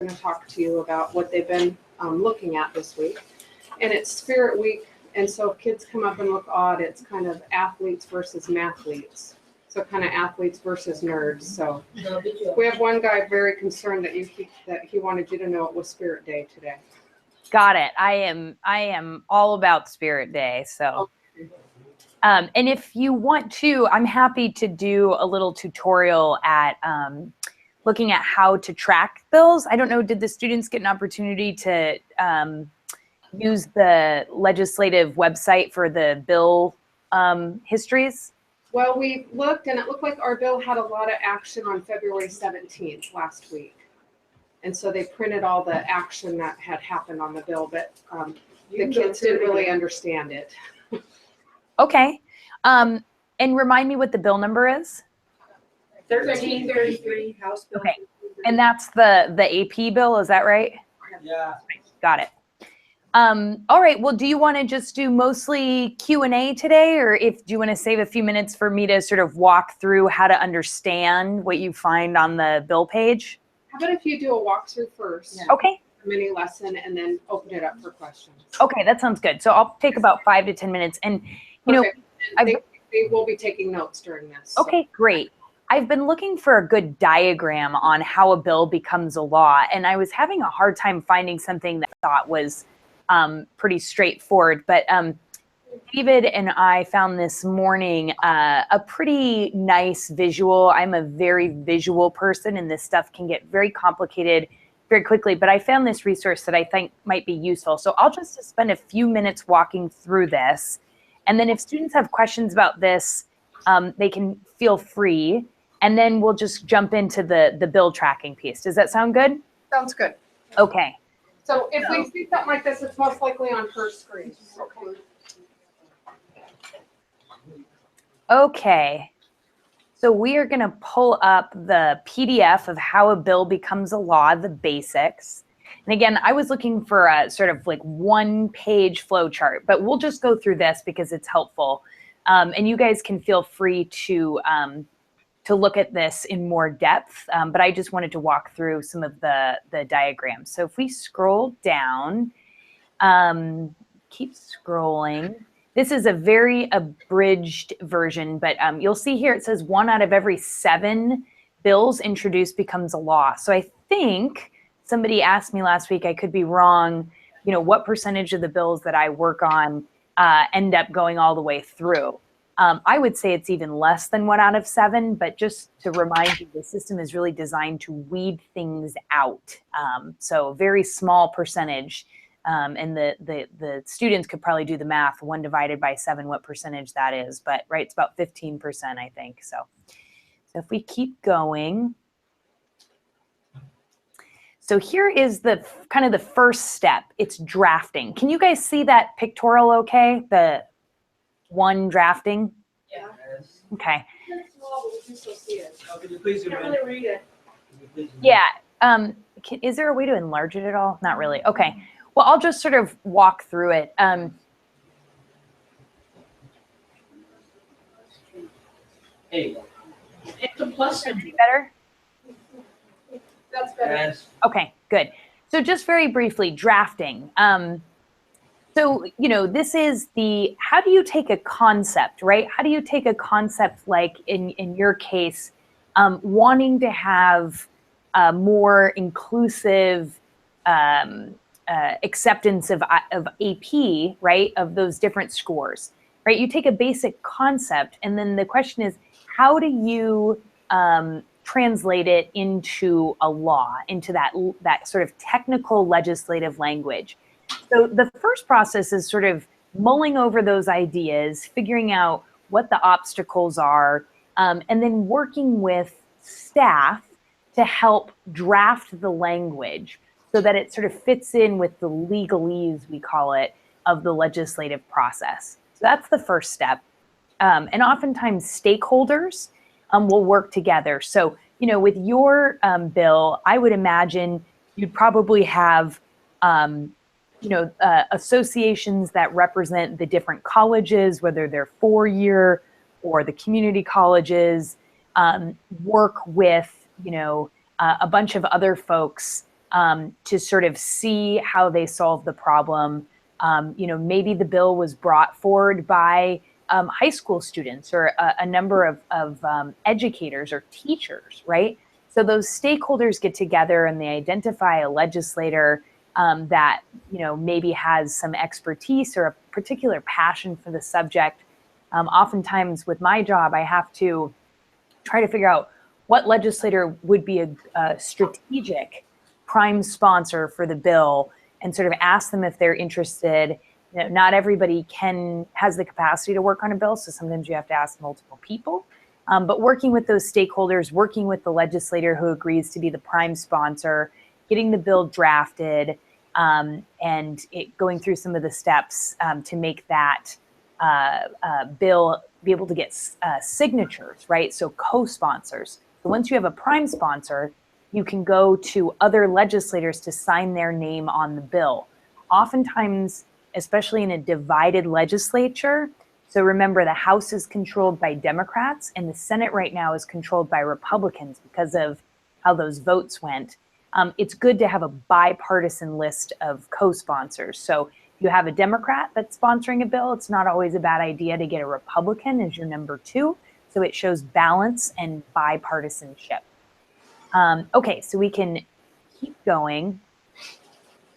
going to talk to you about what they've been looking at this week. And it's Spirit Week, and so if kids come up and look odd, it's kind of athletes versus mathletes. So kind of athletes versus nerds. So we have one guy very concerned that he wanted you to know it was Spirit Day today. Got it. I am all about Spirit Day. So, and if you want to, I'm happy to do a little tutorial at looking at how to track bills. I don't know, did the students get an opportunity to use the legislative website for the bill histories? Well, we looked, and it looked like our bill had a lot of action on February 17th last week. And so they printed all the action that had happened on the bill, but the kids didn't really understand it. Okay. And remind me what the bill number is? 1333 House Bill. Okay. And that's the AP bill, is that right? Yeah. Got it. All right. Well, do you want to just do mostly Q&A today, or do you want to save a few minutes for me to sort of walk through how to understand what you find on the bill page? How about if you do a walkthrough first? Yeah. Okay. A mini lesson, and then open it up for questions. Okay, that sounds good. So I'll take about 5 to 10 minutes, and you know, they will be taking notes during this. Okay, great. I've been looking for a good diagram on how a bill becomes a law, and I was having a hard time finding something that I thought was pretty straightforward. But David and I found this morning a pretty nice visual. I'm a very visual person, and this stuff can get very complicated very quickly, but I found this resource that I think might be useful. So I'll just spend a few minutes walking through this. And then if students have questions about this, they can feel free. And then we'll just jump into the bill tracking piece. Does that sound good? Sounds good. Okay. So if we see something like this, it's most likely on her screen. Okay. Okay. So we are going to pull up the PDF of how a bill becomes a law, the basics. And again, I was looking for a sort of like one-page flow chart, but we'll just go through this because it's helpful. And you guys can feel free to look at this in more depth, but I just wanted to walk through some of the diagrams. So if we scroll down, keep scrolling. This is a very abridged version, but you'll see here it says 1 out of every 7 bills introduced becomes a law. So I think somebody asked me last week, I could be wrong, you know, what percentage of the bills that I work on end up going all the way through. I would say it's even less than 1 out of 7, but just to remind you, the system is really designed to weed things out. So a very small percentage. And the students could probably do the math, 1 divided by 7, what percentage that is. But right, it's about 15%, I think. So if we keep going. So here is the kind of the first step. It's drafting. Can you guys see that pictorial okay? The one drafting? Yeah. Okay. It's small, but we can still see it. Could you please zoom in? Can't really read it. Yeah. Is there a way to enlarge it at all? Not really. Okay. Well, I'll just sort of walk through it. Hey. It's a plus. Better? That's better. Yes. Okay, good. So just very briefly, drafting. So, you know, this is how do you take a concept, right? How do you take a concept like in your case, wanting to have a more inclusive acceptance of AP, right, of those different scores, right? You take a basic concept, and then the question is, how do you translate it into a law, into that sort of technical legislative language? So the first process is sort of mulling over those ideas, figuring out what the obstacles are, and then working with staff to help draft the language so that it sort of fits in with the legalese, we call it, of the legislative process. So that's the first step. And oftentimes stakeholders will work together. So, you know, with your bill, I would imagine you'd probably have, associations that represent the different colleges, whether they're 4-year or the community colleges, work with, a bunch of other folks to sort of see how they solve the problem. Maybe the bill was brought forward by high school students or a number of educators or teachers, right? So those stakeholders get together and they identify a legislator that maybe has some expertise or a particular passion for the subject. Oftentimes with my job, I have to try to figure out what legislator would be a strategic prime sponsor for the bill and sort of ask them if they're interested. Not everybody has the capacity to work on a bill, so sometimes you have to ask multiple people. But working with those stakeholders, working with the legislator who agrees to be the prime sponsor, getting the bill drafted, and going through some of the steps to make that bill be able to get signatures, right? So co-sponsors. So once you have a prime sponsor, you can go to other legislators to sign their name on the bill. Oftentimes, especially in a divided legislature, so remember the House is controlled by Democrats and the Senate right now is controlled by Republicans because of how those votes went. It's good to have a bipartisan list of co-sponsors. So you have a Democrat that's sponsoring a bill, it's not always a bad idea to get a Republican as your number two. So it shows balance and bipartisanship. Okay, so we can keep going.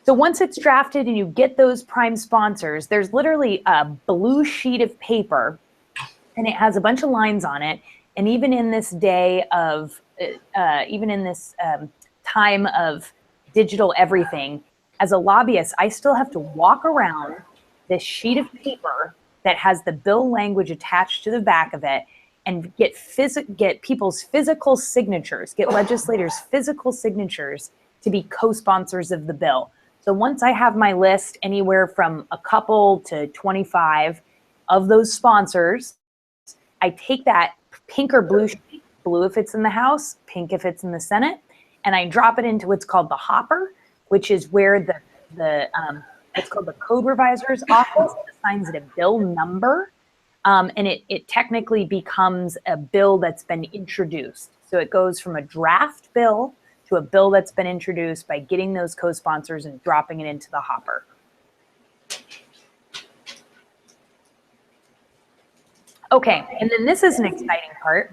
So once it's drafted and you get those prime sponsors, there's literally a blue sheet of paper and it has a bunch of lines on it. And even in this day of, time of digital everything, as a lobbyist, I still have to walk around this sheet of paper that has the bill language attached to the back of it and get people's physical signatures, get legislators' physical signatures to be co-sponsors of the bill. So once I have my list, anywhere from a couple to 25 of those sponsors, I take that pink or blue sheet, blue if it's in the House, pink if it's in the Senate, and I drop it into what's called the hopper, which is where it's called the code revisor's office assigns it a bill number, and it technically becomes a bill that's been introduced. So it goes from a draft bill to a bill that's been introduced by getting those co-sponsors and dropping it into the hopper. Okay, and then this is an exciting part.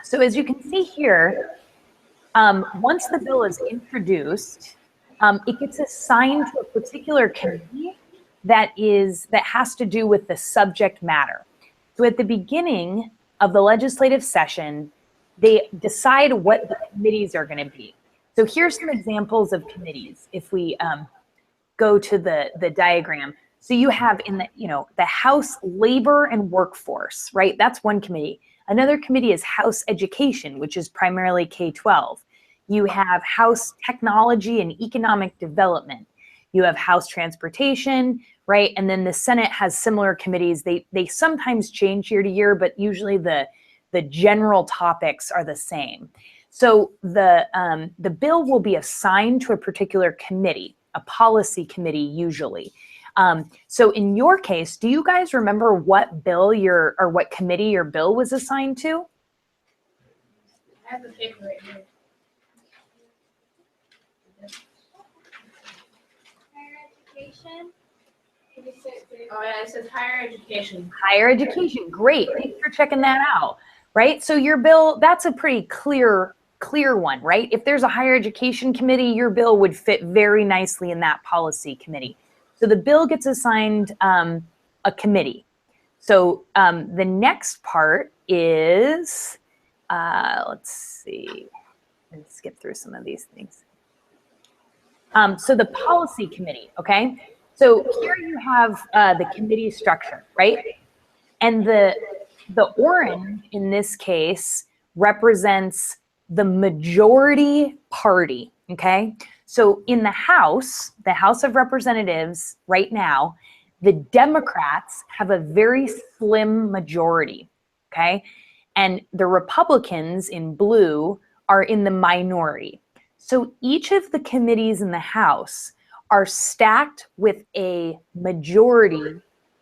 So as you can see here, once the bill is introduced, it gets assigned to a particular committee that has to do with the subject matter. So at the beginning of the legislative session, they decide what the committees are going to be. So here's some examples of committees. If we go to the diagram, so you have in the House Labor and Workforce, right? That's one committee. Another committee is House Education, which is primarily K-12. You have House Technology and Economic Development. You have House Transportation, right? And then the Senate has similar committees. They sometimes change year to year, but usually the general topics are the same. So the bill will be assigned to a particular committee, a policy committee usually. So in your case, do you guys remember what bill or what committee your bill was assigned to? I have the paper right here. Higher education. Oh yeah, it says higher education. Higher education, great. Thanks for checking that out, right? So your bill, that's a pretty clear one, right? If there's a higher education committee, your bill would fit very nicely in that policy committee. So the bill gets assigned a committee. So the next part is, let's see, let's skip through some of these things. So the policy committee, okay? So here you have the committee structure, right? And the orange in this case represents the majority party, okay? So in the House of Representatives right now, the Democrats have a very slim majority, okay? And the Republicans in blue are in the minority. So each of the committees in the House are stacked with a majority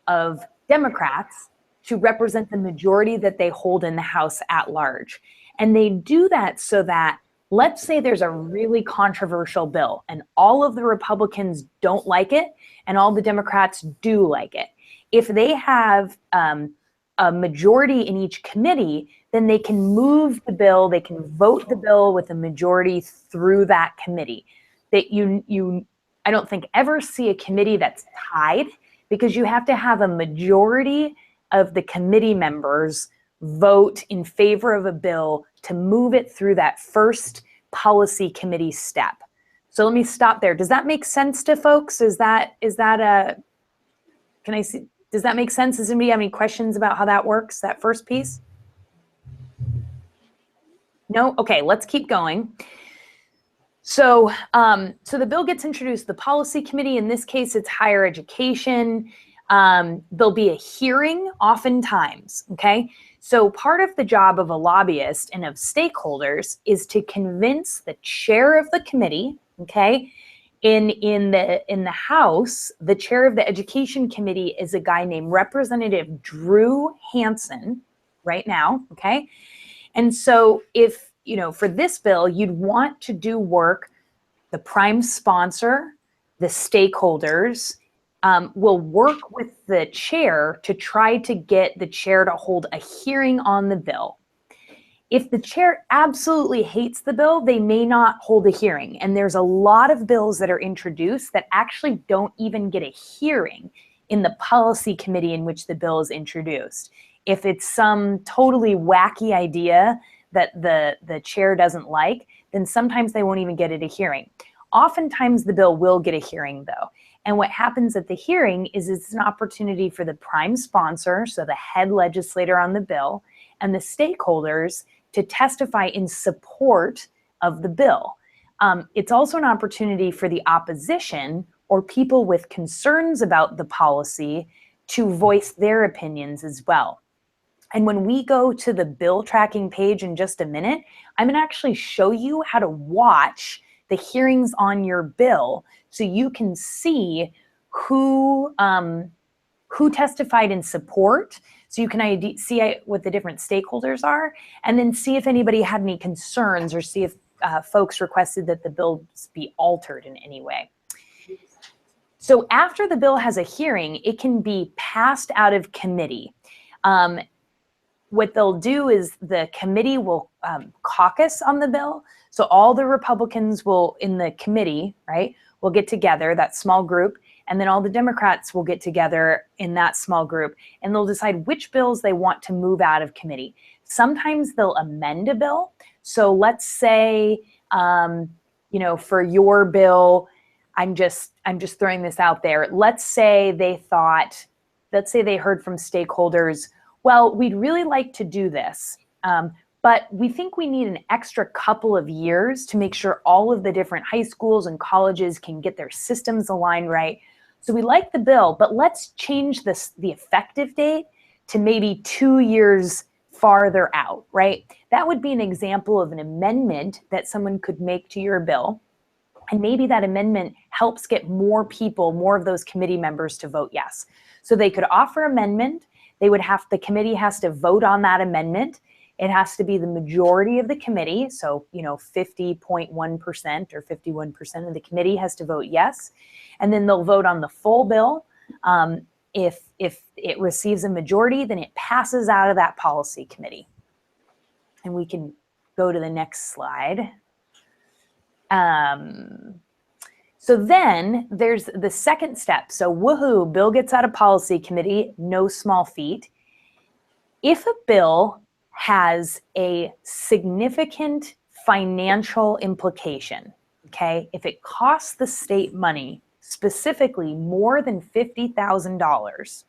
of Democrats to represent the majority that they hold in the House at large. And they do that so that Let's say there's a really controversial bill and all of the Republicans don't like it and all the Democrats do like it. If they have a majority in each committee, then they can move the bill, they can vote the bill with a majority through that committee. That I don't think ever see a committee that's tied, because you have to have a majority of the committee members vote in favor of a bill to move it through that first policy committee step. So let me stop there. Does that make sense to folks? Does that make sense? Does anybody have any questions about how that works, that first piece? No? Okay, let's keep going. So, so the bill gets introduced, the policy committee, in this case, it's higher education. There'll be a hearing oftentimes, okay? So part of the job of a lobbyist and of stakeholders is to convince the chair of the committee, okay? In the House, the chair of the Education Committee is a guy named Representative Drew Hansen right now, okay? And so if, you know, for this bill, you'd want to do work, the prime sponsor, the stakeholders, will work with the chair to try to get the chair to hold a hearing on the bill. If the chair absolutely hates the bill, they may not hold a hearing. And there's a lot of bills that are introduced that actually don't even get a hearing in the policy committee in which the bill is introduced. If it's some totally wacky idea that the chair doesn't like, then sometimes they won't even get it a hearing. Oftentimes the bill will get a hearing though. And what happens at the hearing is it's an opportunity for the prime sponsor, so the head legislator on the bill, and the stakeholders to testify in support of the bill. It's also an opportunity for the opposition or people with concerns about the policy to voice their opinions as well. And when we go to the bill tracking page in just a minute, I'm going to actually show you how to watch the hearings on your bill so you can see who testified in support, so you can see what the different stakeholders are, and then see if anybody had any concerns or see if folks requested that the bills be altered in any way. So after the bill has a hearing, it can be passed out of committee. What they'll do is the committee will caucus on the bill. So all the Republicans will, in the committee, right, will get together, that small group, and then all the Democrats will get together in that small group, and they'll decide which bills they want to move out of committee. Sometimes they'll amend a bill. So let's say, you know, for your bill, I'm just throwing this out there. Let's say they heard from stakeholders, well, we'd really like to do this, but we think we need an extra couple of years to make sure all of the different high schools and colleges can get their systems aligned right. So we like the bill, but let's change the effective date to maybe 2 years farther out, right? That would be an example of an amendment that someone could make to your bill. And maybe that amendment helps get more people, more of those committee members to vote yes. So they could offer amendment. The committee has to vote on that amendment. It has to be the majority of the committee. So, you know, 50.1% or 51% of the committee has to vote yes. And then they'll vote on the full bill. If it receives a majority, then it passes out of that policy committee. And we can go to the next slide. So then there's the second step. So woohoo, bill gets out of policy committee, no small feat. If a bill has a significant financial implication, okay, if it costs the state money, specifically more than $50,000,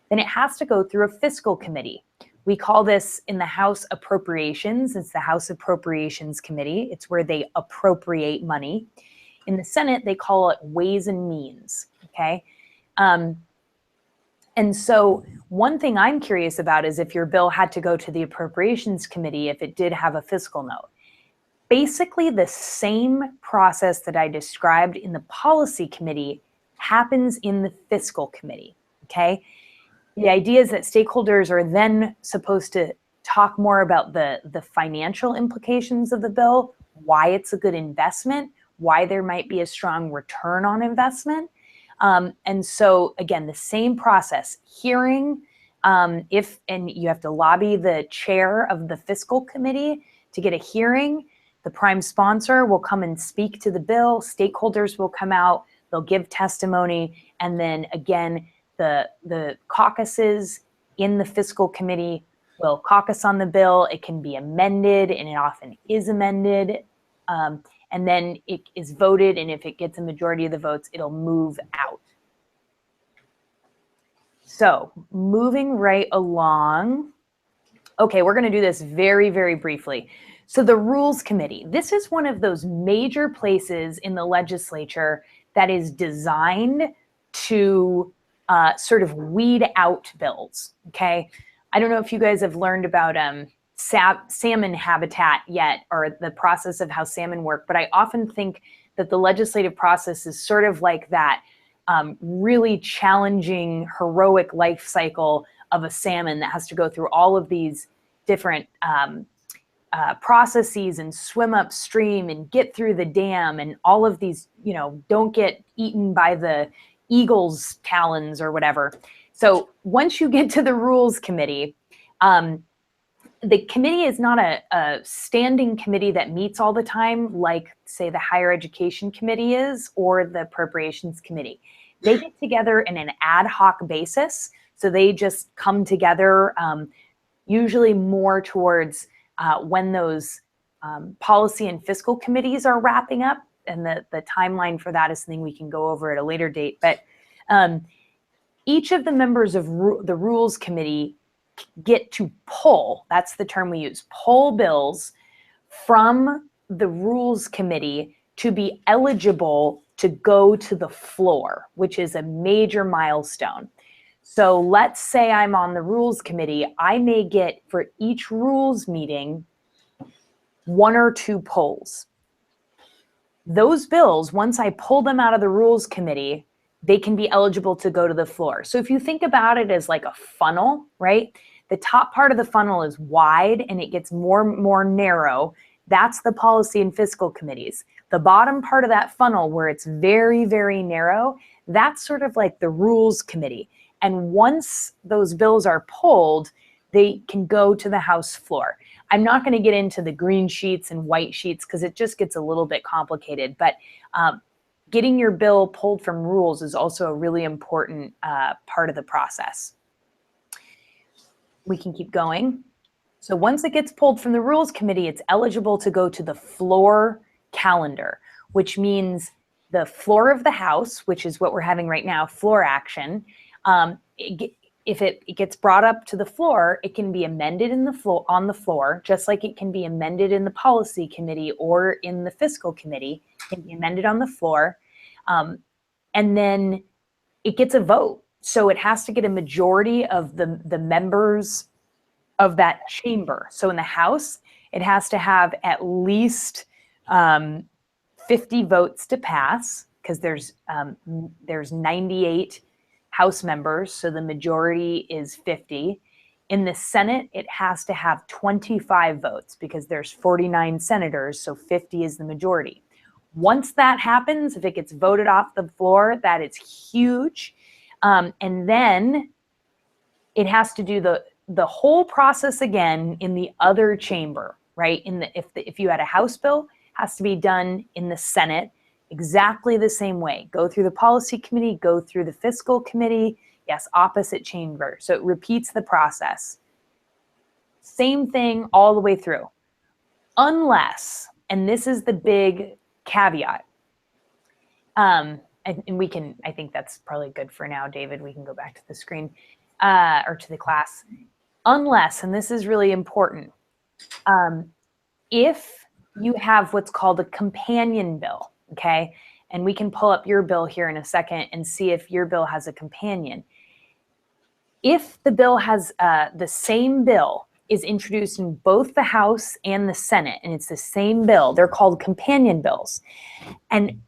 then it has to go through a fiscal committee. We call this in the House Appropriations. It's the House Appropriations Committee. It's where they appropriate money. In the Senate, they call it Ways and Means, okay? And so one thing I'm curious about is if your bill had to go to the Appropriations Committee, if it did have a fiscal note. Basically, the same process that I described in the Policy Committee happens in the Fiscal Committee, okay? The idea is that stakeholders are then supposed to talk more about the financial implications of the bill why it's a good investment, why there might be a strong return on investment. And so again, the same process, hearing, and you have to lobby the chair of the fiscal committee to get a hearing. The prime sponsor will come and speak to the bill. Stakeholders will come out, they'll give testimony. And then again, the caucuses in the fiscal committee will caucus on the bill. It can be amended, and it often is amended. And then it is voted, and if it gets a majority of the votes, it'll move out. So moving right along. Okay, we're going to do this very, very briefly. So the Rules Committee, this is one of those major places in the legislature that is designed to sort of weed out bills, okay? I don't know if you guys have learned about salmon habitat yet, or the process of how salmon work, but I often think that the legislative process is sort of like that really challenging, heroic life cycle of a salmon that has to go through all of these different processes and swim upstream and get through the dam and all of these, you know, don't get eaten by the eagle's talons or whatever. So once you get to the Rules Committee, the committee is not a standing committee that meets all the time, like, say, the Higher Education Committee is, or the Appropriations Committee. They get together in an ad hoc basis. So they just come together, usually more towards when those policy and fiscal committees are wrapping up. And the timeline for that is something we can go over at a later date. But each of the members of the Rules Committee get to pull, that's the term we use, pull bills from the Rules Committee to be eligible to go to the floor, which is a major milestone. So let's say I'm on the Rules Committee, I may get for each rules meeting 1 or 2 pulls. Those bills, once I pull them out of the Rules Committee, they can be eligible to go to the floor. So if you think about it as like a funnel, right? The top part of the funnel is wide and it gets more narrow. That's the policy and fiscal committees. The bottom part of that funnel where it's very, very narrow, that's sort of like the Rules Committee. And once those bills are pulled, they can go to the House floor. I'm not going to get into the green sheets and white sheets because it just gets a little bit complicated, but getting your bill pulled from rules is also a really important part of the process. We can keep going. So once it gets pulled from the Rules Committee, it's eligible to go to the floor calendar, which means the floor of the House, which is what we're having right now, floor action. If it gets brought up to the floor, it can be amended on the floor, just like it can be amended in the Policy Committee or in the Fiscal Committee. It can be amended on the floor. And then it gets a vote. So it has to get a majority of the members of that chamber. So in the House, it has to have at least 50 votes to pass, because there's 98 House members, so the majority is 50. In the Senate, it has to have 25 votes because there's 49 senators, so 50 is the majority. Once that happens, if it gets voted off the floor, that is huge. And then it has to do the whole process again in the other chamber, right? If you had a House bill, it has to be done in the Senate exactly the same way. Go through the Policy Committee, go through the Fiscal Committee, yes, opposite chamber. So it repeats the process. Same thing all the way through. Unless, and this is the big caveat, and we can, I think that's probably good for now, David, we can go back to the screen, or to the class. Unless, and this is really important, if you have what's called a companion bill, okay? And we can pull up your bill here in a second and see if your bill has a companion. If the bill has, the same bill is introduced in both the House and the Senate, and it's the same bill, they're called companion bills. And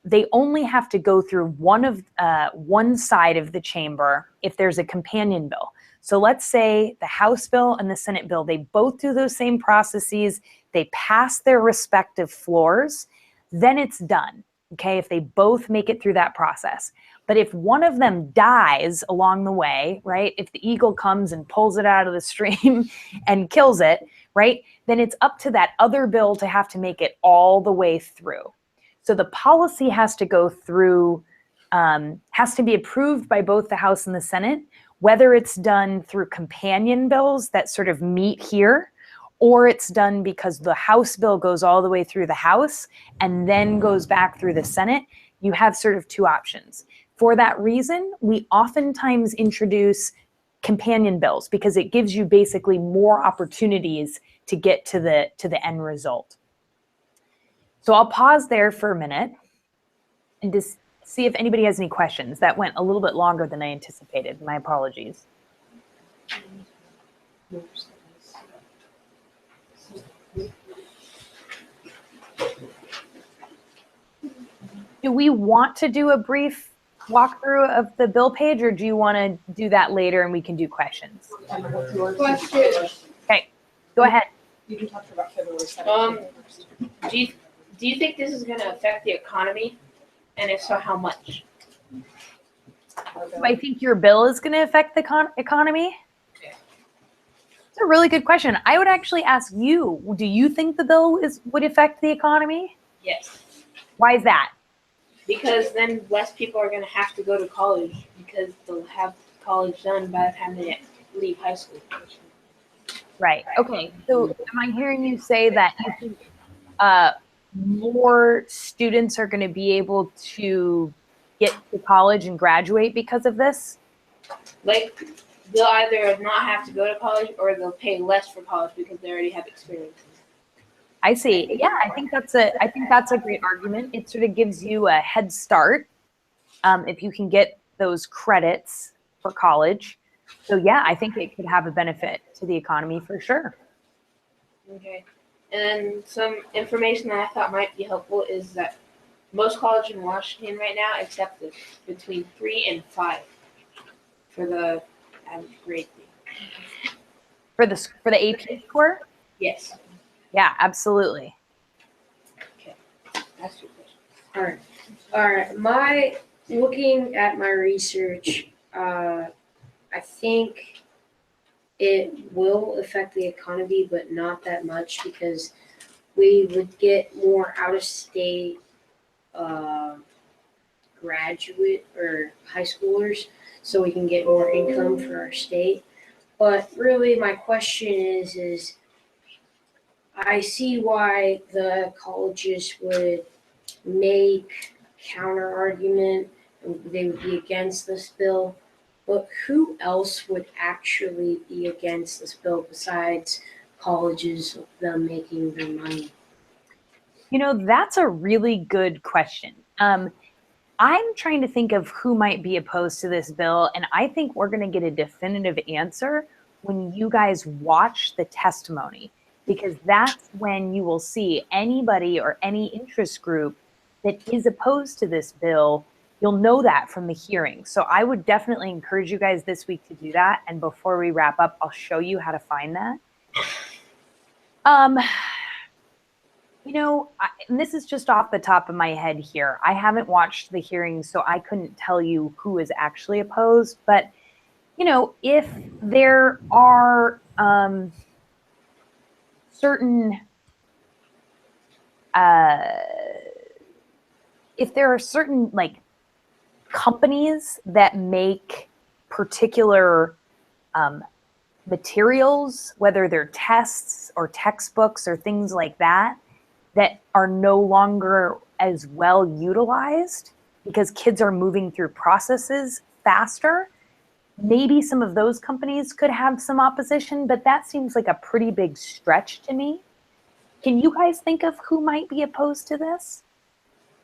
they only have to go through one side of the chamber if there's a companion bill. So let's say the House bill and the Senate bill, they both do those same processes, they pass their respective floors, then it's done, okay, if they both make it through that process. But if one of them dies along the way, right, if the eagle comes and pulls it out of the stream and kills it, right, then it's up to that other bill to have to make it all the way through. So the policy has to go through, has to be approved by both the House and the Senate, whether it's done through companion bills that sort of meet here, or it's done because the House bill goes all the way through the House and then goes back through the Senate. You have sort of two options. For that reason, we oftentimes introduce companion bills because it gives you basically more opportunities to get to the end result. So I'll pause there for a minute and just see if anybody has any questions. That went a little bit longer than I anticipated. My apologies. Do we want to do a brief walkthrough of the bill page, or do you want to do that later and we can do questions? Question. Okay, go ahead. You can talk about February 17th first. Do you think this is going to affect the economy? And if so, how much? Do I think your bill is going to affect the economy? Yeah. It's a really good question. I would actually ask you, do you think the bill would affect the economy? Yes. Why is that? Because then less people are going to have to go to college because they'll have college done by the time they leave high school. Right. Okay. So am I hearing you say that you think more students are going to be able to get to college and graduate because of this? Like, they'll either not have to go to college or they'll pay less for college because they already have experience. I see. Yeah, I think that's a great argument. It sort of gives you a head start if you can get those credits for college. So yeah, I think it could have a benefit to the economy for sure. Okay. And then some information that I thought might be helpful is that most colleges in Washington right now accept between 3 and 5 for the average grade. For the AP score? Yes. Yeah, absolutely. That's your question. All right. Looking at my research, I think it will affect the economy, but not that much because we would get more out-of-state graduate or high schoolers, so we can get more income for our state. But really, my question is I see why the colleges would make counter argument and they would be against this bill. But who else would actually be against this bill besides colleges, them making their money? You know, that's a really good question. I'm trying to think of who might be opposed to this bill, and I think we're going to get a definitive answer when you guys watch the testimony, because that's when you will see anybody or any interest group that is opposed to this bill. You'll know that from the hearing. So I would definitely encourage you guys this week to do that. And before we wrap up, I'll show you how to find that. You know, and this is just off the top of my head here. I haven't watched the hearing, so I couldn't tell you who is actually opposed. But, you know, if there are certain like companies that make particular materials, whether they're tests or textbooks or things like that, that are no longer as well utilized because kids are moving through processes faster, maybe some of those companies could have some opposition, but that seems like a pretty big stretch to me. Can you guys think of who might be opposed to this?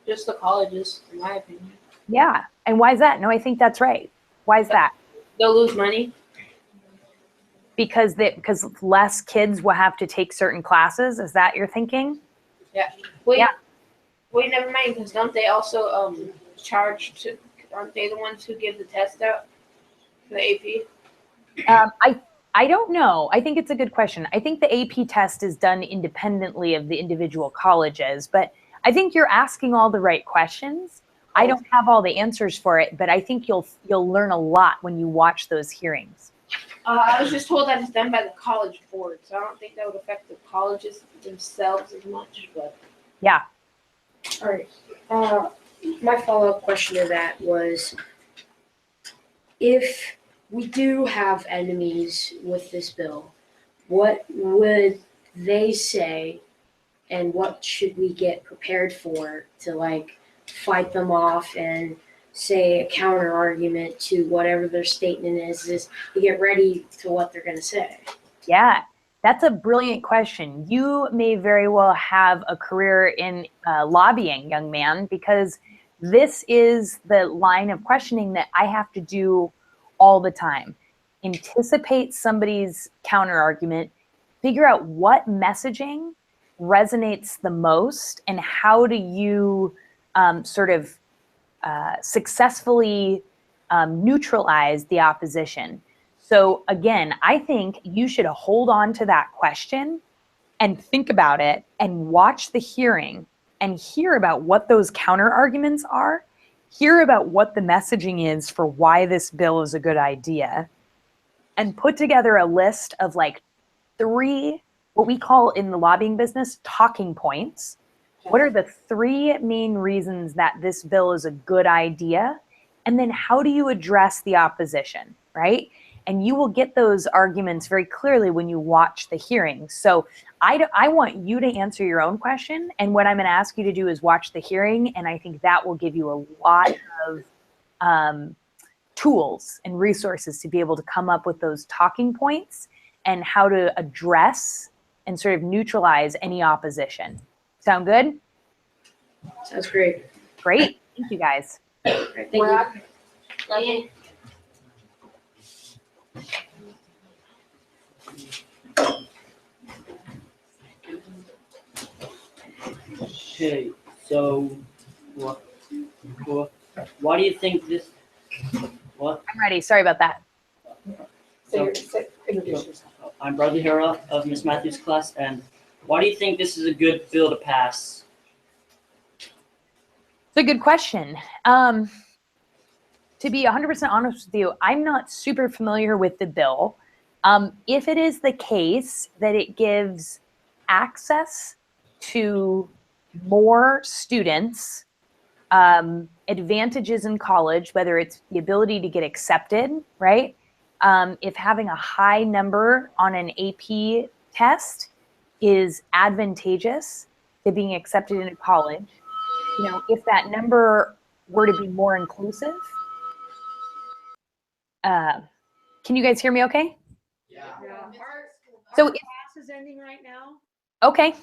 Just the colleges, in my opinion. Yeah. And why is that? No, I think that's right. Why is that? They'll lose money. Because less kids will have to take certain classes. Is that your thinking? Yeah. Wait, Yeah. Wait, never mind. Because don't they also charge to? Aren't they the ones who give the test out for the AP? I don't know. I think it's a good question. I think the AP test is done independently of the individual colleges, but I think you're asking all the right questions. I don't have all the answers for it, but I think you'll learn a lot when you watch those hearings. I was just told that it's done by the college board, so I don't think that would affect the colleges themselves as much. But Yeah. All right. My follow-up question to that was, if we do have enemies with this bill, what would they say, and what should we get prepared for to like fight them off and say a counter argument to whatever their statement is to get ready to what they're going to say? Yeah, that's a brilliant question. You may very well have a career in lobbying, young man, because this is the line of questioning that I have to do all the time. Anticipate somebody's counter argument, figure out what messaging resonates the most, and how do you successfully neutralize the opposition. So again, I think you should hold on to that question and think about it and watch the hearing and hear about what those counter arguments are, hear about what the messaging is for why this bill is a good idea, and put together a list of like 3, what we call in the lobbying business, talking points. What are the 3 main reasons that this bill is a good idea? And then how do you address the opposition, right? And you will get those arguments very clearly when you watch the hearing. So I want you to answer your own question. And what I'm going to ask you to do is watch the hearing. And I think that will give you a lot of tools and resources to be able to come up with those talking points and how to address and sort of neutralize any opposition. Sound good? Sounds great. Great. Thank you, guys. All right, thank you. Love you. Okay, so why do you think this? What? I'm ready. Sorry about that. So, Introduce yourself. I'm Bradley Hera of Miss Matthews' class, and why do you think this is a good bill to pass? It's a good question. To be 100% honest with you, I'm not super familiar with the bill. If it is the case that it gives access to more students, advantages in college, whether it's the ability to get accepted, right? If having a high number on an AP test is advantageous to being accepted into college, you know, if that number were to be more inclusive. Can you guys hear me okay? Yeah. So Our class is ending right now. Okay,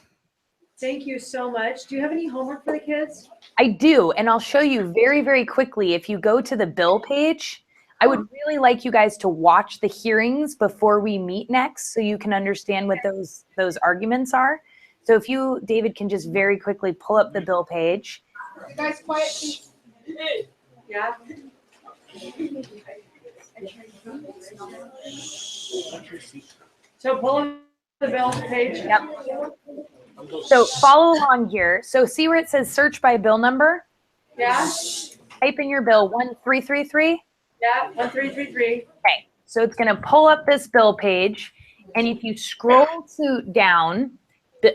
Thank you so much. Do you have any homework for the kids? I do, and I'll show you very, very quickly. If you go to the bill page, I would really like you guys to watch the hearings before we meet next so you can understand what those arguments are. So if you, David, can just very quickly pull up the bill page. You guys quiet, please. Yeah. So pull up the bill page. Yep. So follow along here. So see where it says search by bill number? Yeah. Type in your bill 1333. Yeah. 1333. Okay. So it's going to pull up this bill page. And if you scroll down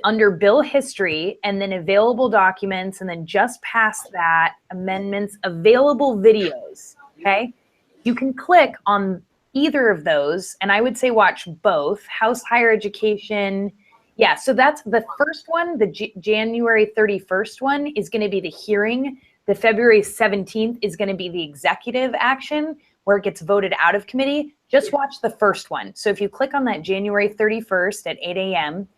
under bill history and then available documents, and then just past that, amendments, available videos, okay? You can click on either of those, and I would say watch both. House Higher Education. Yeah, so that's the first one. The January 31st one is going to be the hearing. The February 17th is going to be the executive action where it gets voted out of committee. Just watch the first one. So if you click on that January 31st at 8 a.m.,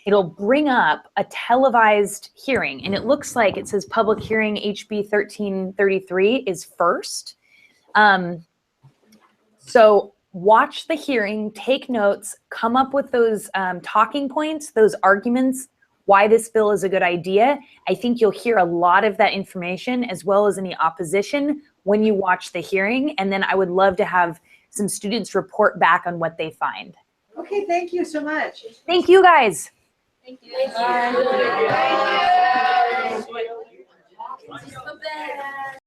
it'll bring up a televised hearing. And it looks like it says public hearing HB 1333 is first. So watch the hearing, take notes, come up with those talking points, those arguments, why this bill is a good idea. I think you'll hear a lot of that information as well as any opposition when you watch the hearing. And then I would love to have some students report back on what they find. Okay, thank you so much. Thank you guys. Thank you. Bye. Thank you.